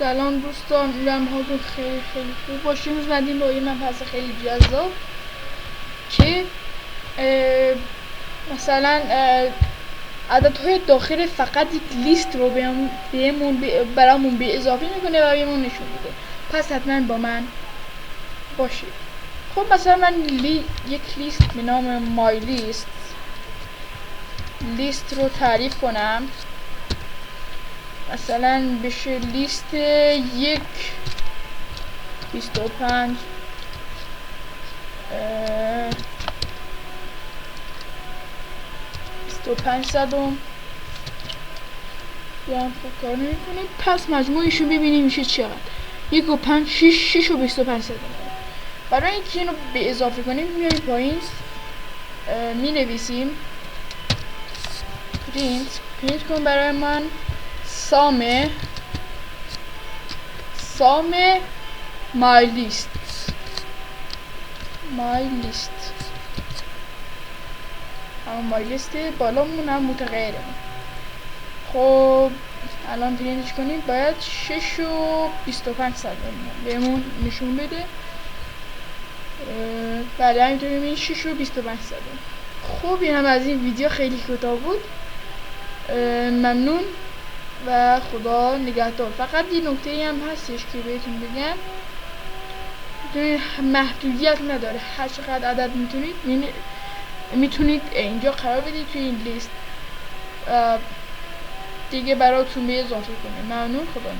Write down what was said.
سلام دوستان، امیدوارم حالتون خیلی خوب باشه. امروز اومدیم با یه مبحث خیلی جذاب که مثلا عددهای داخل فقط یک لیست رو برامون به اضافه میکنه و بهمون نشون میده. پس حتما با من باشید. خب مثلا من یک لیست به نام مای لیست رو تعریف کنم. مثلا بشه لیست 25 صدم هم کار نمیکنه. پس مجموعشو ببینیم میشه چقدر. 1 و 5 6 و 25 صدم. برای اینکه اینو به اضافه کنیم میایم پایین مینویسیم پرینت کن برای من سام مای لیست اما مای لیست بالامون هم متغیره. خب الان پرینتش کنیم باید 6 و 25 صدم بهمون نشون بده. بله همینطور میبینید 6 و 25 صدم. خب این هم از این ویدیو، خیلی کوتاه بود. ممنون و خدا نگهدار. فقط یه نکته هم هستش که بهتون بگم، محدودیت نداره، هر چقدر عدد میتونید اینجا قرار بدید توی این لیست دیگه براتون به اضافه کنه. ممنون، خدا نگهدار.